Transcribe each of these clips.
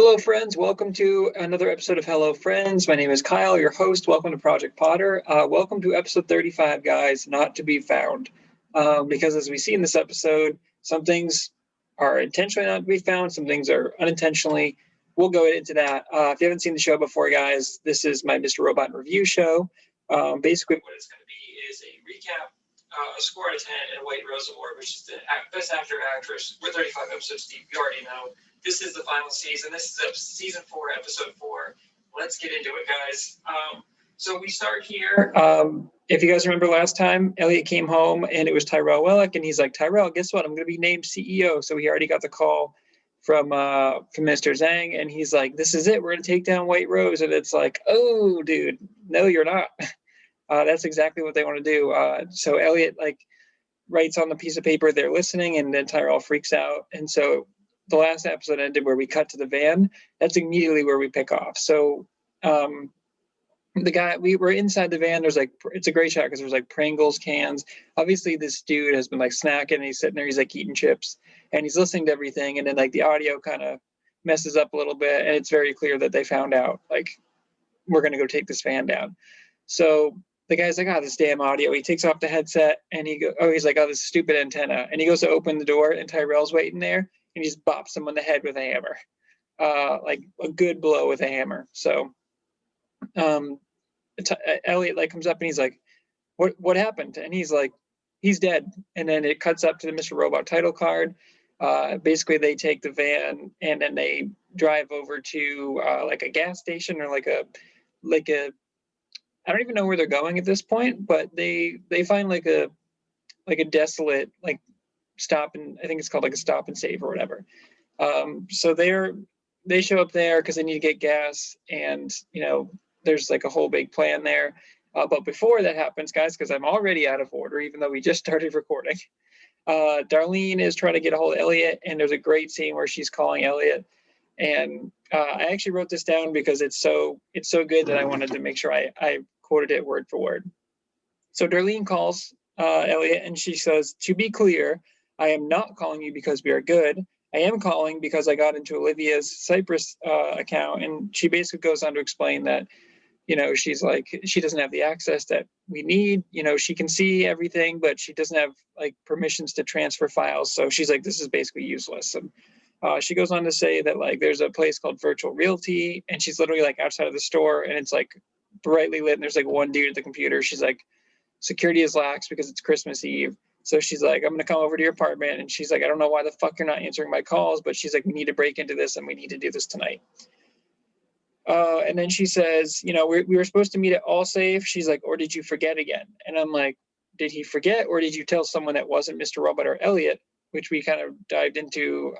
Hello, friends. Welcome to another episode of Hello, Friends. My name is Kyle, your host. Welcome to Project Potter. Welcome to episode 35, guys, not to be found. Because as we see in this episode, some things are intentionally not to be found, some things are unintentionally. We'll go into that. If you haven't seen the show before, guys, this is my Mr. Robot review show. Basically, what it's going to be is a recap, a score out of 10, and a White Rose Award, which is the Best Actor Actress. We're 35 episodes deep. You already know. This is the final season. This is season 4, episode 4. Let's get into it, guys. So we start here. If you guys remember last time, Elliot came home and it was Tyrell Wellick, and he's like, Tyrell, guess what? I'm going to be named CEO. So he already got the call from Mr. Zhang, and he's like, this is it. We're going to take down White Rose. And it's like, oh, dude, no, you're not. That's exactly what they want to do. So Elliot writes on the piece of paper they're listening, and then Tyrell freaks out. And so the last episode ended where we cut to the van. That's immediately where we pick off. So we were inside the van. It's a great shot because there's Pringles cans. Obviously this dude has been snacking, and he's sitting there, he's eating chips, and he's listening to everything. And then the audio kind of messes up a little bit, and it's very clear that they found out we're going to go take this van down. So the guy's like, this damn audio. He takes off the headset and he's like, this stupid antenna. And he goes to open the door, and Tyrell's waiting there. And he just bops him on the head with a hammer, a good blow with a hammer. So Elliot comes up and he's like, what happened? And he's like, he's dead. And then it cuts up to the Mr. Robot title card. Basically, they take the van and then they drive over to a gas station or I don't even know where they're going at this point, but they find a desolate stop, and I think it's called a stop and save or whatever. So they show up there because they need to get gas, and there's a whole big plan there. But before that happens, guys, because I'm already out of order, even though we just started recording, Darlene is trying to get a hold of Elliot, and there's a great scene where she's calling Elliot. And I actually wrote this down because it's so good that I wanted to make sure I quoted it word for word. So Darlene calls Elliot, and she says, "To be clear, I am not calling you because we are good. I am calling because I got into Olivia's Cyprus account." And she basically goes on to explain that, she's she doesn't have the access that we need. She can see everything, but she doesn't have permissions to transfer files. So she's like, this is basically useless. And she goes on to say that there's a place called Virtual Realty, and she's literally outside of the store, and it's brightly lit, and there's one dude at the computer. She's like, security is lax because it's Christmas Eve. So she's like, I'm going to come over to your apartment. And she's like, I don't know why the fuck you're not answering my calls, but she's like, we need to break into this and we need to do this tonight. And then she says, we were supposed to meet at Allsafe. She's like, or did you forget again? And I'm like, did he forget, or did you tell someone that wasn't Mr. Robot or Elliot, which we kind of dived into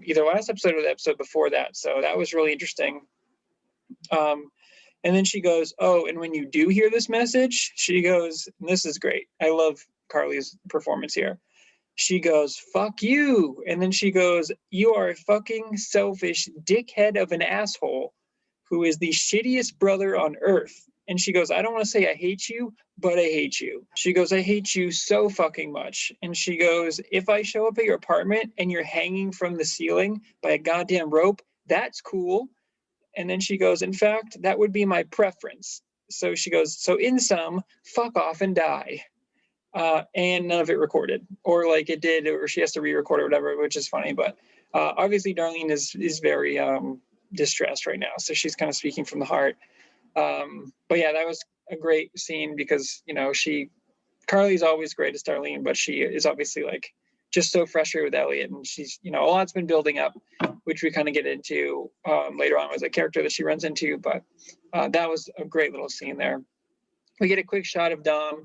either last episode or the episode before that. So that was really interesting. And then she goes, oh, and when you do hear this message, she goes, and this is great. I love Carly's performance here. She goes, fuck you. And then she goes, you are a fucking selfish dickhead of an asshole who is the shittiest brother on earth. And she goes, I don't want to say I hate you, but I hate you. She goes, I hate you so fucking much. And she goes, if I show up at your apartment and you're hanging from the ceiling by a goddamn rope, that's cool. And then she goes, in fact, that would be my preference. So she goes, so in sum, fuck off and die. And none of it recorded, or it did, or she has to re-record or whatever, which is funny. But obviously Darlene is very distressed right now. So she's kind of speaking from the heart. But yeah, that was a great scene because, Carly's always great as Darlene, but she is obviously just so frustrated with Elliot, and she's, a lot's been building up, which we kind of get into later on as a character that she runs into. But that was a great little scene there. We get a quick shot of Dom.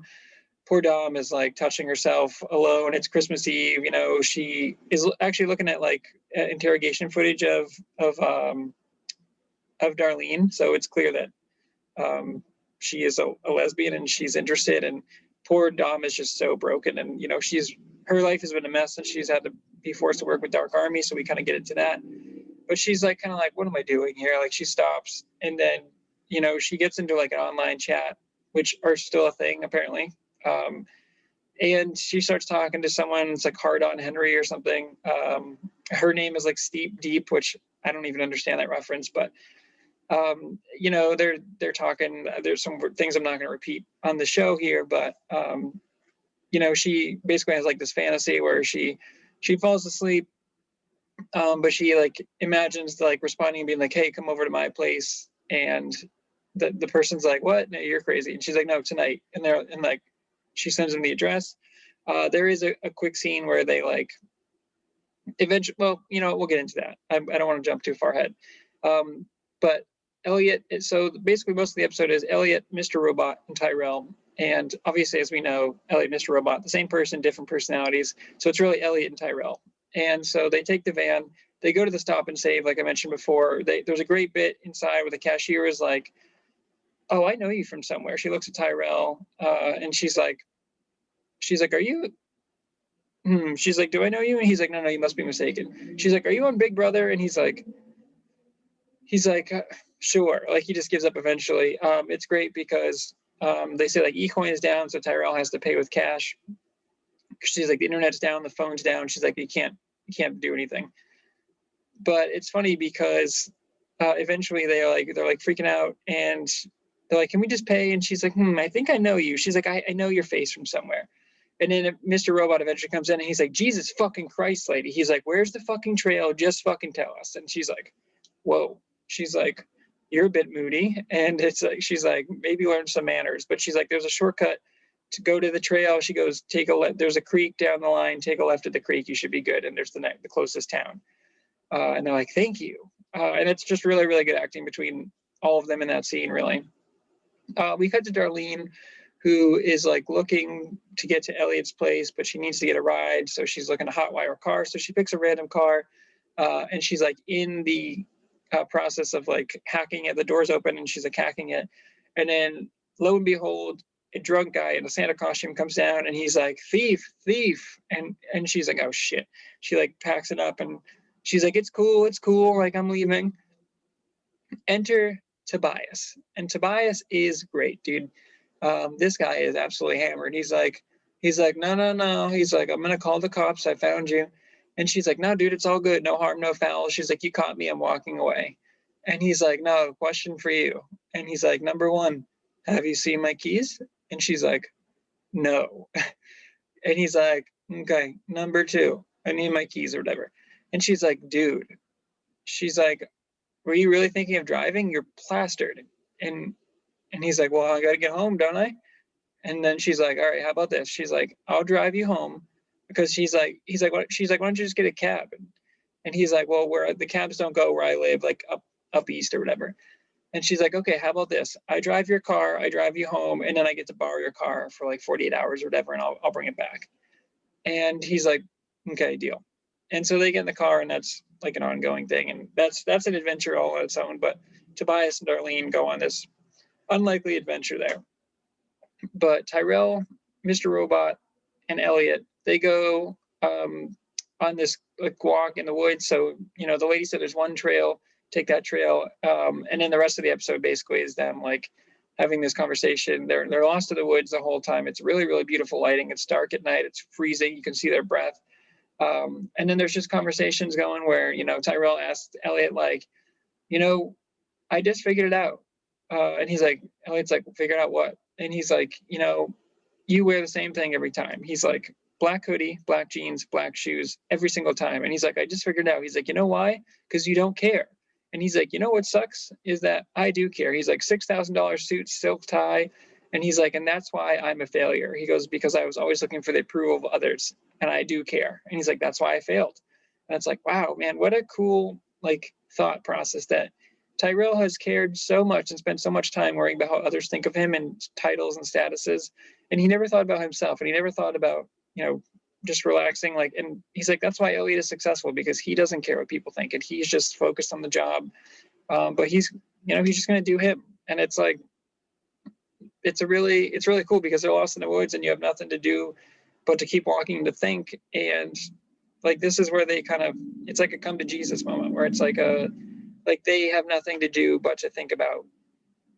Poor Dom is touching herself alone. It's Christmas Eve. She is actually looking at interrogation footage of Darlene. So it's clear that she is a lesbian and she's interested. And poor Dom is just so broken. And her life has been a mess, and she's had to be forced to work with Dark Army. So we kind of get into that. But she's what am I doing here? She stops, and then she gets into an online chat, which are still a thing apparently. And she starts talking to someone. It's Hard On Henry or something. Her name is Steep Deep, which I don't even understand that reference, but you know, they're talking. There's some things I'm not going to repeat on the show here, but you know, she basically has like this fantasy where she falls asleep, but she like imagines like responding and being like, "Hey, come over to my place," and the person's like, "What? No, you're crazy." And she's like, "No, tonight." And like she sends them the address. There is a quick scene where they like eventually. Well, you know, we'll get into that. I don't want to jump too far ahead, but Elliot. So basically, most of the episode is Elliot, Mr. Robot, and Tyrell. And obviously, as we know, Elliot, Mr. Robot, the same person, different personalities. So it's really Elliot and Tyrell. And so they take the van. They go to the stop and save, like I mentioned before. There's a great bit inside where the cashier is like, "Oh, I know you from somewhere." She looks at Tyrell, and she's like, "Are you?" She's like, "Do I know you?" And he's like, "No, you must be mistaken." She's like, "Are you on Big Brother?" And he's like, "Sure." Like he just gives up eventually. It's great because they say like eCoin is down, so Tyrell has to pay with cash. She's like, "The internet's down, the phone's down." She's like, you can't do anything." But it's funny because eventually they're like freaking out, and they're like, "Can we just pay?" And she's like, "I think I know you." She's like, I know your face from somewhere." And then Mr. Robot eventually comes in and he's like, "Jesus fucking Christ, lady." He's like, "Where's the fucking trail? Just fucking tell us." And she's like, "Whoa." She's like, "You're a bit moody." And it's like, she's like, "Maybe learn some manners." But she's like, "There's a shortcut to go to the trail." She goes, "Take a left. There's a creek down the line. Take a left at the creek. You should be good." And there's the closest town. And they're like, "Thank you." And it's just really, really good acting between all of them in that scene, really. We cut to Darlene, who is like looking to get to Elliot's place, but she needs to get a ride. So she's looking to hotwire a car. So she picks a random car, and she's like in the process of like hacking it. The door's open and she's like hacking it. And then lo and behold, a drunk guy in a Santa costume comes down and he's like, "Thief, thief." And she's like, "Oh shit." She like packs it up and she's like, "It's cool, it's cool. Like I'm leaving." Enter Tobias. And Tobias is great, dude. This guy is absolutely hammered. He's like, "No, no, no." He's like, "I'm gonna call the cops. I found you." And she's like, "No, dude, it's all good. No harm, no foul." She's like, "You caught me. I'm walking away." And he's like, "No, question for you." And he's like, "Number one, have you seen my keys?" And she's like, "No." And he's like, "Okay, number two, I need my keys or whatever." And she's like, "Dude," she's like, "Were you really thinking of driving? You're plastered." And he's like, "Well, I got to get home, don't I?" And then she's like, "All right, how about this?" She's like, "I'll drive you home," because he's like, "What?" She's like, "Why don't you just get a cab?" And he's like, "Well, where the cabs don't go where I live, like up east or whatever." And she's like, "Okay, how about this? I drive your car, I drive you home, and then I get to borrow your car for like 48 hours or whatever, and I'll bring it back." And he's like, "Okay, deal." And so they get in the car, and that's like an ongoing thing, and that's an adventure all on its own. But Tobias and Darlene go on this unlikely adventure there. But Tyrell, Mr. Robot, and Elliot, they go on this like walk in the woods. So, you know, the lady said there's one trail, take that trail. And then the rest of the episode basically is them like having this conversation. They're lost in the woods the whole time. It's really, really beautiful lighting. It's dark at night. It's freezing. You can see their breath. And then there's just conversations going where, you know, Tyrell asked Elliot, like, "You know, I just figured it out." And he's like, Elliot's like, "Figured out what?" And he's like, "You know, you wear the same thing every time." He's like, "Black hoodie, black jeans, black shoes every single time." And he's like, "I just figured it out." He's like, "You know why? Because you don't care." And he's like, "You know what sucks is that I do care." He's like, $6,000 suit, silk tie. And he's like, "And that's why I'm a failure." He goes, "Because I was always looking for the approval of others and I do care." And he's like, "That's why I failed." And it's like, wow, man, what a cool like thought process that Tyrell has cared so much and spent so much time worrying about how others think of him and titles and statuses. And he never thought about himself, and he never thought about, you know, just relaxing. Like, and he's like, that's why Elliot is successful, because he doesn't care what people think and he's just focused on the job. But he's, you know, he's just going to do him. And it's like, it's really cool because they're lost in the woods and you have nothing to do but to keep walking to think. And like, this is where they kind of, it's like a come to Jesus moment where it's like they have nothing to do but to think about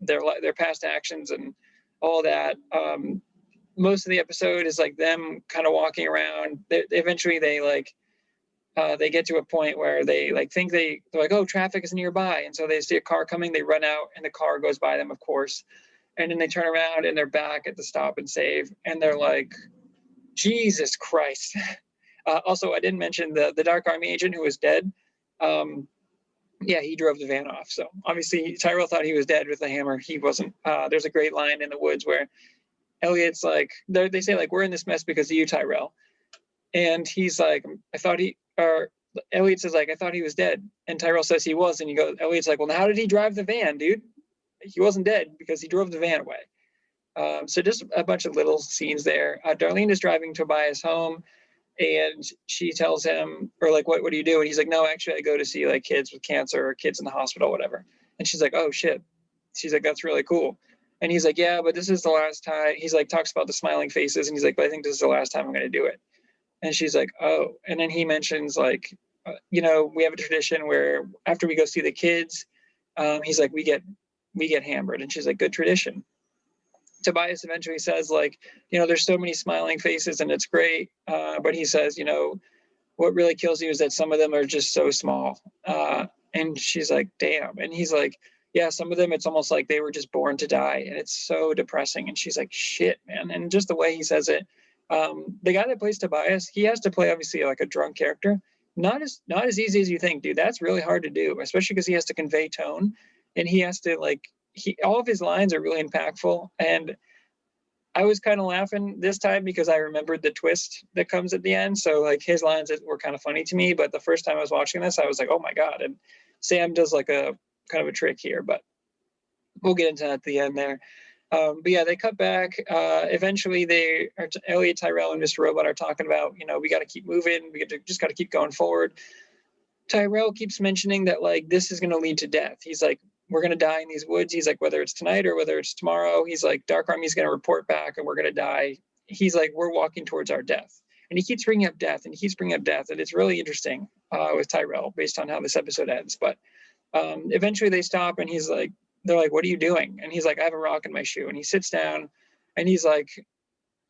their past actions and all that. Most of the episode is like them kind of walking around. Eventually, they like they get to a point where they like think they're like, oh, traffic is nearby, and so they see a car coming, they run out, and the car goes by them, of course, and then they turn around and they're back at the stop and save, and they're like, Jesus Christ. Also, I didn't mention the Dark Army agent who was dead. Yeah, he drove the van off. So obviously Tyrell thought he was dead with the hammer. He wasn't. There's a great line in the woods where Elliot's like, they say like, we're in this mess because of you, Tyrell. And he's like, or Elliot says like, I thought he was dead. And Tyrell says he was. And Elliot's like, well, how did he drive the van, dude? He wasn't dead because he drove the van away. So just a bunch of little scenes there. Darlene is driving Tobias home, and she tells him, or like, what do you do? And he's like, no, actually, I go to see like kids with cancer or kids in the hospital, whatever. And she's like, oh shit. She's like, that's really cool. And he's like, yeah, but this is the last time. He's like, talks about the smiling faces, and he's like, but I think this is the last time I'm going to do it. And she's like, oh. And then he mentions like, we have a tradition where after we go see the kids, he's like, we get hammered. And she's like, good tradition. Tobias eventually says like, there's so many smiling faces and it's great. But he says, what really kills you is that some of them are just so small. And she's like, damn. And he's like, yeah, some of them, it's almost like they were just born to die. And it's so depressing. And she's like, shit, man. And just the way he says it, the guy that plays Tobias, he has to play obviously like a drunk character. Not as easy as you think, dude. That's really hard to do, especially because he has to convey tone, and he has to like, all of his lines are really impactful. And I was kind of laughing this time because I remembered the twist that comes at the end. So like his lines were kind of funny to me, but the first time I was watching this, I was like, oh my God. And Sam does like a kind of a trick here, but we'll get into that at the end there. But yeah, they cut back. Eventually Elliot, Tyrell, and Mr. Robot are talking about, we got to keep moving. Just got to keep going forward. Tyrell keeps mentioning that like, this is going to lead to death. He's like, we're going to die in these woods. He's like, whether it's tonight or whether it's tomorrow, he's like, Dark Army's going to report back and we're going to die. He's like, we're walking towards our death. And he keeps bringing up death and he keeps bringing up death. And it's really interesting with Tyrell based on how this episode ends. But eventually they stop and they're like, what are you doing? And he's like, I have a rock in my shoe. And he sits down and he's like,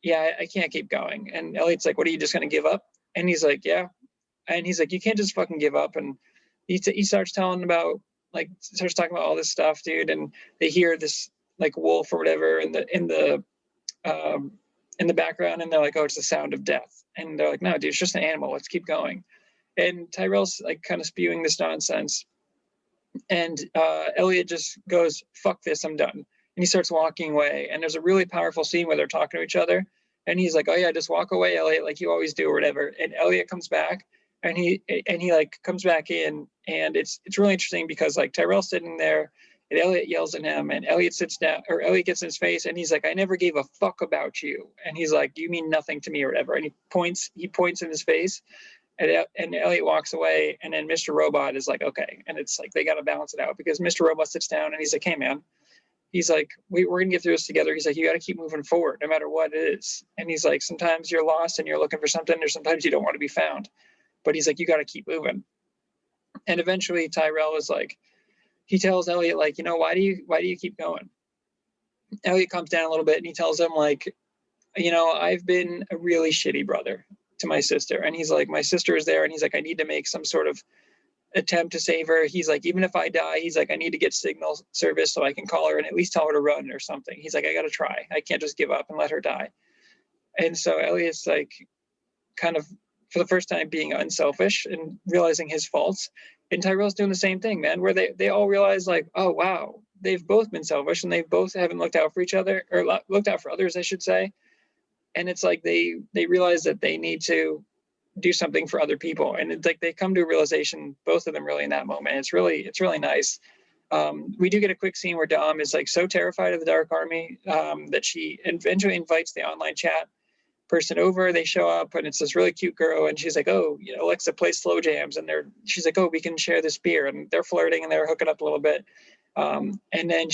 yeah, I can't keep going. And Elliot's like, what, are you just going to give up? And he's like, yeah. And he's like, you can't just fucking give up. And he starts talking about, starts talking about all this stuff, dude. And they hear this like wolf or whatever in the background, and they're like, oh, it's the sound of death. And they're like, no, dude, it's just an animal. Let's keep going. And Tyrell's like kind of spewing this nonsense. And Elliot just goes, fuck this, I'm done. And he starts walking away. And there's a really powerful scene where they're talking to each other. And he's like, oh yeah, just walk away, Elliot, like you always do or whatever. And Elliot comes back. And he like comes back in, and it's really interesting because like Tyrell's sitting there, and Elliot yells at him, and Elliot sits down, or Elliot gets in his face, and he's like, I never gave a fuck about you. And he's like, you mean nothing to me or whatever. And he points in his face, and Elliot walks away, and then Mr. Robot is like, okay. And it's like they got to balance it out because Mr. Robot sits down and he's like, hey man, he's like, we're gonna get through this together. He's like, you got to keep moving forward no matter what it is. And he's like, sometimes you're lost and you're looking for something, or sometimes you don't want to be found. But he's like, you got to keep moving. And eventually Tyrell is like, he tells Elliot, like, why do you keep going? Elliot comes down a little bit and he tells him like, I've been a really shitty brother to my sister. And he's like, my sister is there. And he's like, I need to make some sort of attempt to save her. He's like, even if I die, he's like, I need to get signal service so I can call her and at least tell her to run or something. He's like, I got to try. I can't just give up and let her die. And so Elliot's like, kind of, for the first time, being unselfish and realizing his faults. And Tyrell's doing the same thing, man, where they all realize like, oh, wow, they've both been selfish and they both haven't looked out for each other, or looked out for others, I should say. And it's like they realize that they need to do something for other people. And it's like they come to a realization, both of them really in that moment. It's really nice. We do get a quick scene where Dom is like so terrified of the Dark Army that she eventually invites the online chat person over. They show up and it's this really cute girl, and she's like, oh, Alexa plays slow jams, and she's like, oh, we can share this beer, and they're flirting and they're hooking up a little bit. And then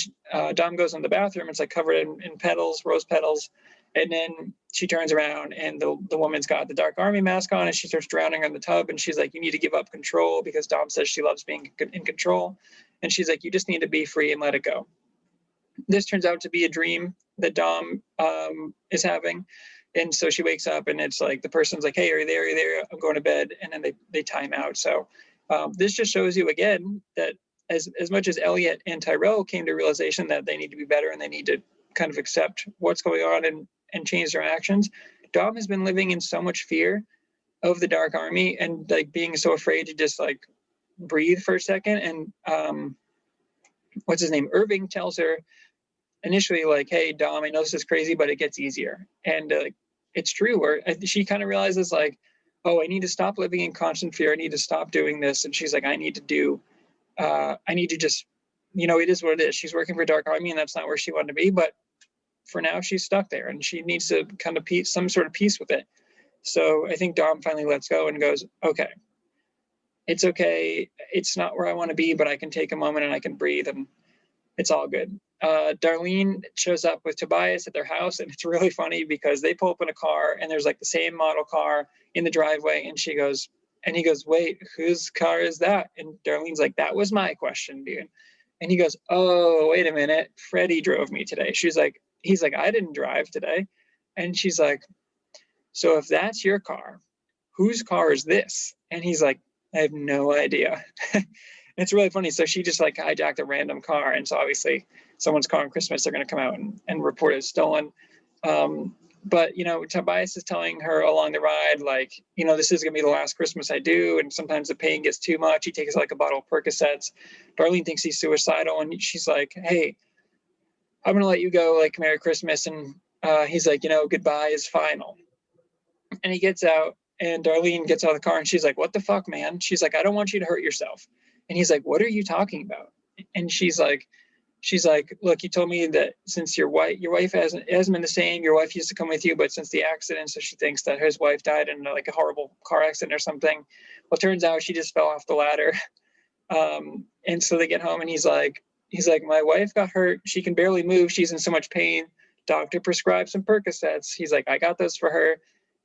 Dom goes in the bathroom. It's like covered in petals, rose petals. And then she turns around and the woman's got the Dark Army mask on, and she starts drowning her in the tub. And she's like, you need to give up control, because Dom says she loves being in control. And she's like, you just need to be free and let it go. This turns out to be a dream that Dom is having. And so she wakes up and it's like the person's like, hey, are you there? Are you there? I'm going to bed. And then they time out. So this just shows you again that as much as Elliot and Tyrell came to realization that they need to be better and they need to kind of accept what's going on and change their actions, Dom has been living in so much fear of the Dark Army and like being so afraid to just like breathe for a second. And what's his name? Irving tells her initially like, hey, Dom, I know this is crazy, but it gets easier. And it's true, where she kind of realizes like, oh, I need to stop living in constant fear. I need to stop doing this. And she's like, I need to just, it is what it is. She's working for Dark Army and that's not where she wanted to be. But for now, she's stuck there and she needs to kind of some sort of peace with it. So I think Dom finally lets go and goes, okay, it's okay. It's not where I want to be, but I can take a moment and I can breathe and it's all good. Darlene shows up with Tobias at their house, and it's really funny because they pull up in a car and there's like the same model car in the driveway, and he goes, wait, whose car is that? And Darlene's like, that was my question, dude. And he goes, oh, wait a minute, Freddie drove me today. He's like, I didn't drive today. And she's like, so if that's your car, whose car is this? And he's like, I have no idea. It's really funny. So she just like hijacked a random car. And so obviously someone's car on Christmas, they're going to come out and report it stolen. But, Tobias is telling her along the ride, like, this is going to be the last Christmas I do. And sometimes the pain gets too much. He takes like a bottle of Percocets. Darlene thinks he's suicidal. And she's like, hey, I'm going to let you go, like, Merry Christmas. And he's like, goodbye is final. And he gets out and Darlene gets out of the car and she's like, what the fuck, man? She's like, I don't want you to hurt yourself. And he's like, what are you talking about? And she's like, look, you told me that since your wife hasn't been the same. Your wife used to come with you, but since the accident, so she thinks that his wife died in like a horrible car accident or something. Well, it turns out she just fell off the ladder. And so they get home and he's like, my wife got hurt. She can barely move. She's in so much pain. Doctor prescribed some Percocets. He's like, I got those for her.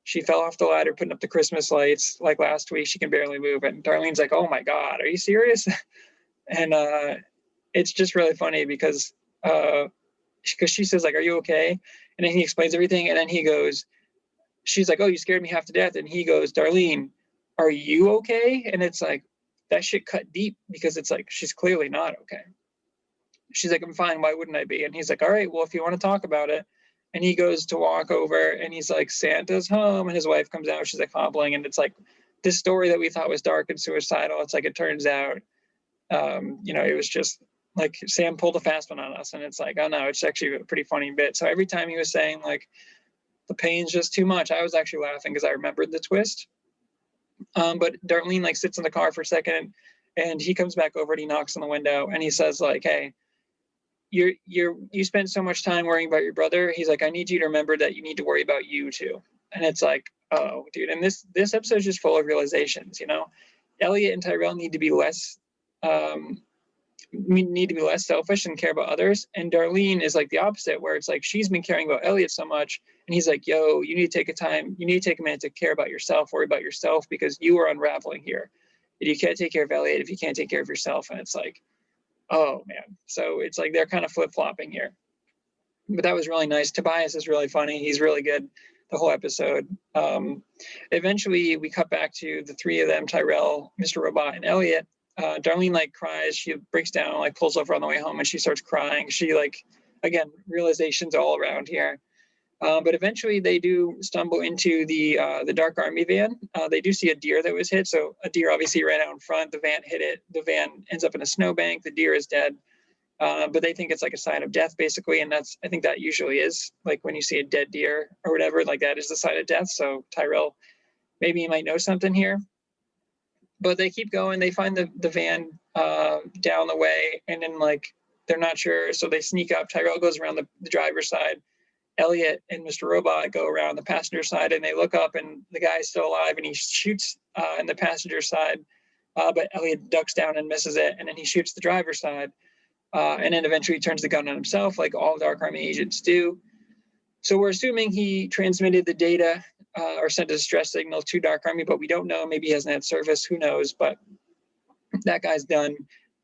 She fell off the ladder putting up the Christmas lights like last week. She can barely move. And Darlene's like, oh my God, are you serious? And it's just really funny because she says like, are you okay? And then he explains everything. And then he goes, she's like, oh, you scared me half to death. And he goes, Darlene, are you okay? And it's like, that shit cut deep because it's like, she's clearly not okay. She's like, I'm fine. Why wouldn't I be? And he's like, all right, well, if you want to talk about it. And he goes to walk over and he's like, Santa's home. And his wife comes out. She's like hobbling. And it's like this story that we thought was dark and suicidal. It's like, it turns out, it was just like Sam pulled a fast one on us. And it's like, oh no, it's actually a pretty funny bit. So every time he was saying like, the pain's just too much, I was actually laughing because I remembered the twist. But Darlene like sits in the car for a second and he comes back over and he knocks on the window and he says like, hey, you spend so much time worrying about your brother. He's like, I need you to remember that you need to worry about you too. And it's like, oh, dude. And this episode is just full of realizations. Elliot and Tyrell need to be less selfish and care about others. And Darlene is like the opposite, where it's like she's been caring about Elliot so much, and he's like, yo, you need to take a minute to care about yourself, worry about yourself, because you are unraveling here. And you can't take care of Elliot if you can't take care of yourself. And it's like, oh man. So it's like they're kind of flip-flopping here. But that was really nice. Tobias is really funny. He's really good the whole episode. Eventually we cut back to the three of them, Tyrell, Mr. Robot, and Elliot. Darlene like cries. She breaks down, like pulls over on the way home and she starts crying. She like, again, realizations all around here. But eventually they do stumble into the Dark Army van. They do see a deer that was hit. So a deer obviously ran out in front. The van hit it. The van ends up in a snowbank. The deer is dead. But they think it's like a sign of death, basically. And I think that usually is like when you see a dead deer or whatever, like that is the sign of death. So Tyrell, maybe you might know something here. But they keep going. They find the van down the way, and then like they're not sure. So they sneak up. Tyrell goes around the driver's side. Elliot and Mr. Robot go around the passenger side, and they look up, and the guy's still alive, and he shoots in the passenger side. But Elliot ducks down and misses it, and then he shoots the driver's side. And then eventually turns the gun on himself, like all Dark Army agents do. So we're assuming he transmitted the data or sent a distress signal to Dark Army, but we don't know. Maybe he hasn't had service. Who knows? But that guy's done.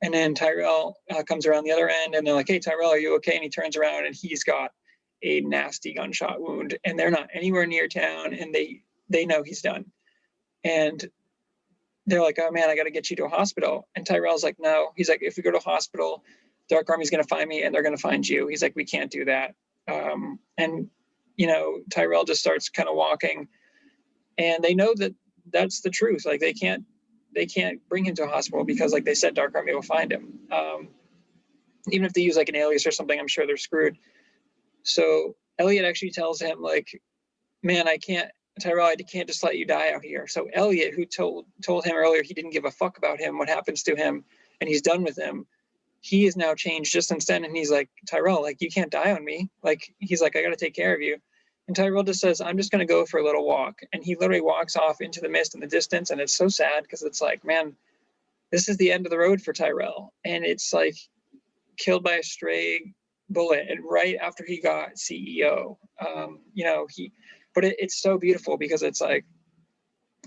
And then Tyrell comes around the other end, and they're like, hey, Tyrell, are you okay? And he turns around, and he's got a nasty gunshot wound, and they're not anywhere near town, and they know he's done. And they're like, oh man, I got to get you to a hospital. And Tyrell's like, no. He's like, if we go to a hospital, Dark Army's going to find me and they're going to find you. He's like, we can't do that. And, you know, Tyrell just starts kind of walking, and they know that that's the truth. Like they can't bring him to a hospital because, like they said, Dark Army will find him. Even if they use like an alias or something, I'm sure they're screwed. So Elliot actually tells him, like, man, Tyrell, I can't just let you die out here. So Elliot, who told him earlier he didn't give a fuck about him, what happens to him, and he's done with him, he is now changed just since then. And he's like, Tyrell, like, you can't die on me. Like, he's like, I got to take care of you. And Tyrell just says, I'm just going to go for a little walk. And he literally walks off into the mist in the distance. And it's so sad because it's like, man, this is the end of the road for Tyrell. And it's like killed by a stray bullet. And right after he got CEO, you know, but it's so beautiful because it's like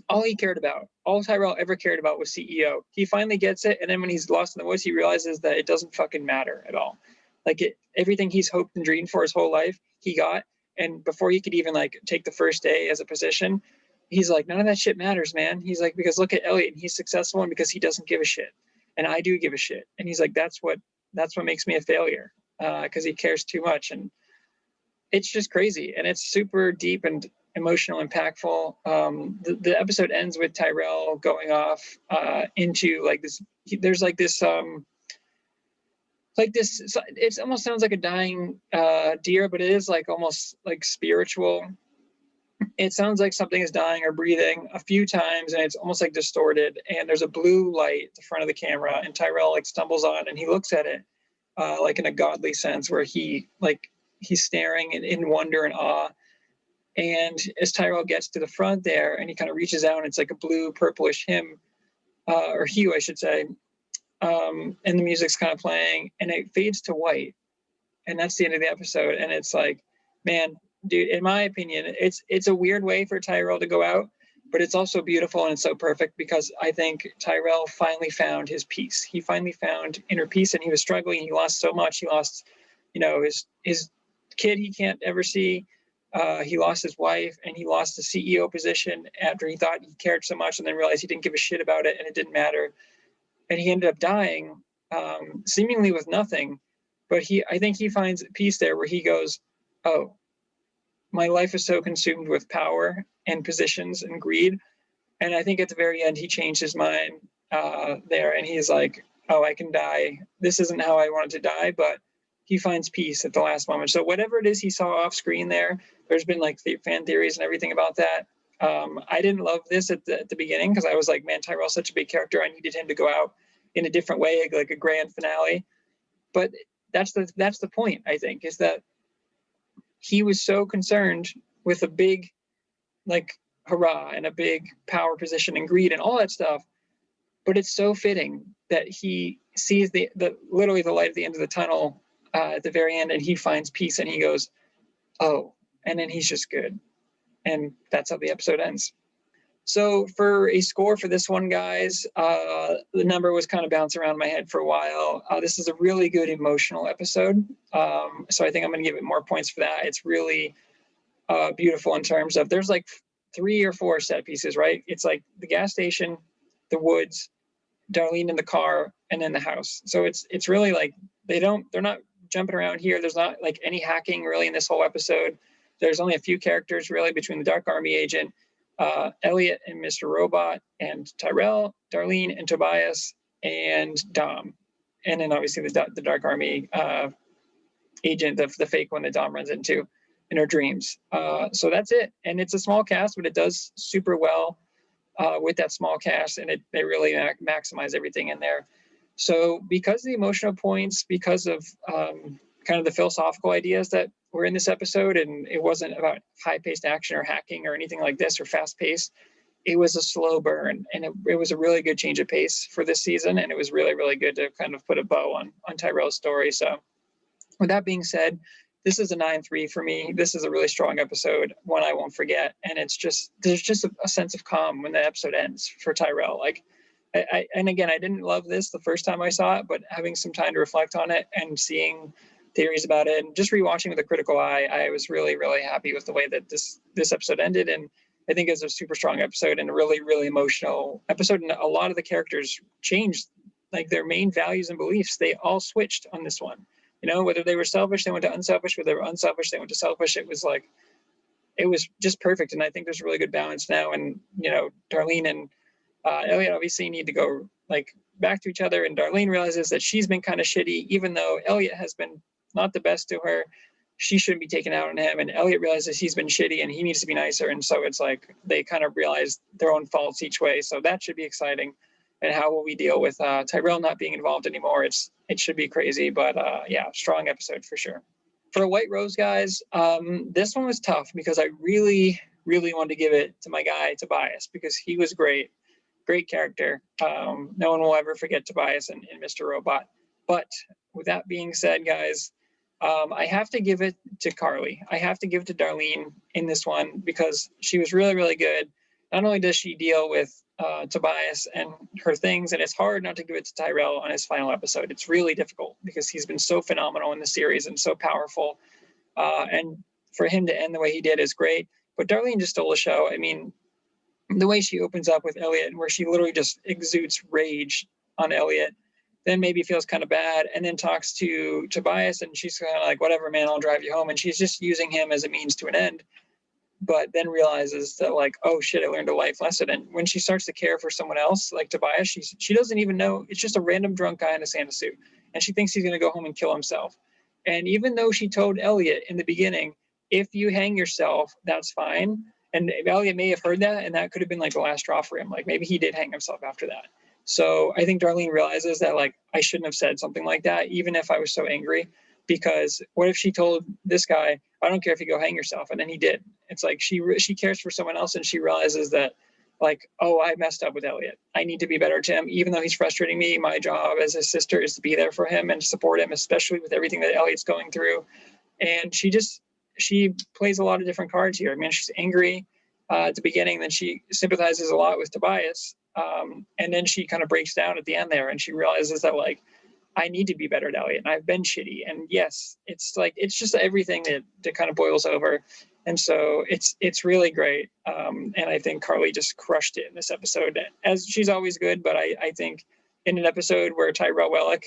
all he cared about, all Tyrell ever cared about was CEO. He finally gets it. And then when he's lost in the woods, he realizes that it doesn't fucking matter at all. Like everything he's hoped and dreamed for his whole life, he got. And before he could even like take the first day as a position, he's like, none of that shit matters, man. He's like, because look at Elliot, and he's successful, and because he doesn't give a shit. And I do give a shit. And he's like, that's what makes me a failure, because he cares too much. And it's just crazy. And it's super deep and emotional, impactful. The episode ends with Tyrell going off into like this. There's like this it almost sounds like a dying deer, but it is like almost like spiritual. It sounds like something is dying or breathing a few times, and it's almost like distorted, and there's a blue light at the front of the camera, and Tyrell like stumbles on and he looks at it like in a godly sense, where he's staring in wonder and awe. And as Tyrell gets to the front there and he kind of reaches out, and it's like a blue purplish hue, I should say. And the music's kind of playing, and it fades to white, and that's the end of the episode. And it's like, man, dude, in my opinion, it's a weird way for Tyrell to go out, but it's also beautiful, and it's so perfect because I think Tyrell finally found his peace. He finally found inner peace, and he was struggling. He lost so much. He lost, you know, his kid he can't ever see. He lost his wife, and he lost the CEO position after he thought he cared so much, and then realized he didn't give a shit about it, and it didn't matter. And he ended up dying, seemingly with nothing. But I think he finds peace there, where he goes, oh, my life is so consumed with power and positions and greed. And I think at the very end, he changed his mind there. And he's like, oh, I can die. This isn't how I wanted to die, but he finds peace at the last moment. So whatever it is he saw off screen there, there's been like fan theories and everything about that. I didn't love this at the beginning because I was like, man, Tyrell's such a big character. I needed him to go out in a different way, like a grand finale. But that's the point, I think, is that he was so concerned with a big, like, hurrah and a big power position and greed and all that stuff. But it's so fitting that he sees the literally the light at the end of the tunnel at the very end, and he finds peace, and he goes, oh, and then he's just good. And that's how the episode ends. So for a score for this one, guys, the number was kind of bouncing around my head for a while. This is a really good emotional episode. So I think I'm going to give it more points for that. It's really beautiful in terms of, there's like 3 or 4 set pieces, right? It's like the gas station, the woods, Darlene in the car, and then the house. So it's really like they're not jumping around here. There's not like any hacking really in this whole episode. There's only a few characters really between the Dark Army agent, Elliot and Mr. Robot, and Tyrell, Darlene, and Tobias, and Dom. And then obviously the Dark Army agent, the fake one that Dom runs into in her dreams. So that's it. And it's a small cast, but it does super well with that small cast, and they really maximize everything in there. So because of the emotional points, because of kind of the philosophical ideas that were in this episode, and it wasn't about high-paced action or hacking or anything like this or fast-paced, it was a slow burn, and it was a really good change of pace for this season, and it was really, really good to kind of put a bow on Tyrell's story. So with that being said, this is a 9.3 for me. This is a really strong episode, one I won't forget, and there's just a sense of calm when the episode ends for Tyrell. Like, and again, I didn't love this the first time I saw it, but having some time to reflect on it and seeing theories about it. And just rewatching with a critical eye, I was really, really happy with the way that this episode ended. And I think it was a super strong episode and a really, really emotional episode. And a lot of the characters changed, like their main values and beliefs. They all switched on this one. You know, whether they were selfish, they went to unselfish. Whether they were unselfish, they went to selfish. It was just perfect. And I think there's a really good balance now. And, you know, Darlene and Elliot obviously need to go like back to each other. And Darlene realizes that she's been kind of shitty, even though Elliot has been not the best to her. She shouldn't be taken out on him. And Elliot realizes he's been shitty and he needs to be nicer. And so it's like they kind of realize their own faults each way. So that should be exciting. And how will we deal with Tyrell not being involved anymore? It should be crazy. But yeah, strong episode for sure. For White Rose, guys, this one was tough because I really, really wanted to give it to my guy Tobias because he was great. Great character. No one will ever forget Tobias and Mr. Robot. But with that being said, guys, I have to give it to Carly. I have to give it to Darlene in this one because she was really, really good. Not only does she deal with Tobias and her things, and it's hard not to give it to Tyrell on his final episode. It's really difficult because he's been so phenomenal in the series and so powerful. And for him to end the way he did is great. But Darlene just stole the show. I mean, the way she opens up with Elliot and where she literally just exudes rage on Elliot, then maybe feels kind of bad, and then talks to Tobias and she's kind of like, whatever, man, I'll drive you home. And she's just using him as a means to an end, but then realizes that like, oh shit, I learned a life lesson. And when she starts to care for someone else, like Tobias, she doesn't even know, it's just a random drunk guy in a Santa suit. And she thinks he's going to go home and kill himself. And even though she told Elliot in the beginning, if you hang yourself, that's fine. And Elliot may have heard that, and that could have been like the last straw for him. Like maybe he did hang himself after that. So I think Darlene realizes that like I shouldn't have said something like that, even if I was so angry, because what if she told this guy, I don't care if you go hang yourself, and then he did. It's like she cares for someone else, and she realizes that like, oh, I messed up with Elliot. I need to be better to him, even though he's frustrating me. My job as his sister is to be there for him and support him, especially with everything that Elliot's going through. And she plays a lot of different cards here. I mean, she's angry at the beginning, then she sympathizes a lot with Tobias. And then she kind of breaks down at the end there and she realizes that like, I need to be better at Elliot and I've been shitty. And yes, it's like, it's just everything that kind of boils over. And so it's really great. And I think Carly just crushed it in this episode, as she's always good. But I think in an episode where Tyrell Wellick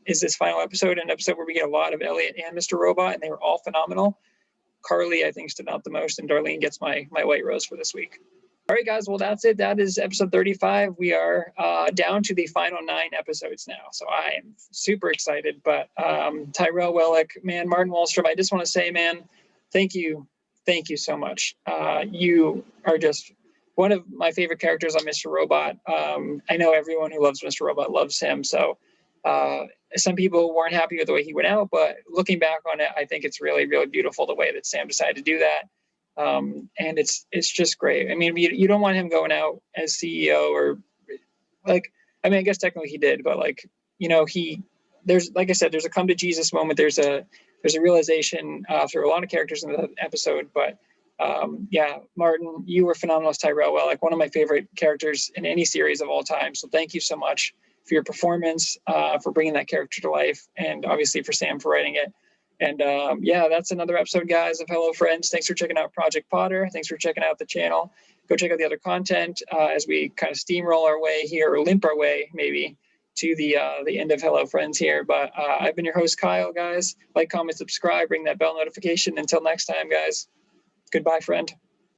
is this final episode, an episode where we get a lot of Elliot and Mr. Robot, and they were all phenomenal. Carly, I think, stood out the most, and Darlene gets my White Rose for this week. All right, guys, well, that's it. That is episode 35. We are down to the final 9 episodes now, so I am super excited. But Tyrell Wellick, man, Martin Wallstrom, I just want to say, man, thank you so much. You are just one of my favorite characters on Mr. Robot. I know everyone who loves Mr. Robot loves him, so some people weren't happy with the way he went out, but looking back on it, I think it's really, really beautiful the way that Sam decided to do that. And it's just great. I mean, you don't want him going out as CEO or like, I mean, I guess technically he did, but like, you know, there's, like I said, there's a come to Jesus moment. There's a realization through a lot of characters in the episode, but yeah, Martin, you were phenomenal as Tyrell Wellick, one of my favorite characters in any series of all time. So thank you so much for your performance, for bringing that character to life, and obviously for Sam for writing it. And yeah, that's another episode, guys, of Hello Friends. Thanks for checking out Project Potter. Thanks for checking out the channel. Go check out the other content as we kind of steamroll our way here, or limp our way maybe to the end of Hello Friends here. But I've been your host, Kyle, guys. Like, comment, subscribe, ring that bell notification. Until next time, guys. Goodbye, friend.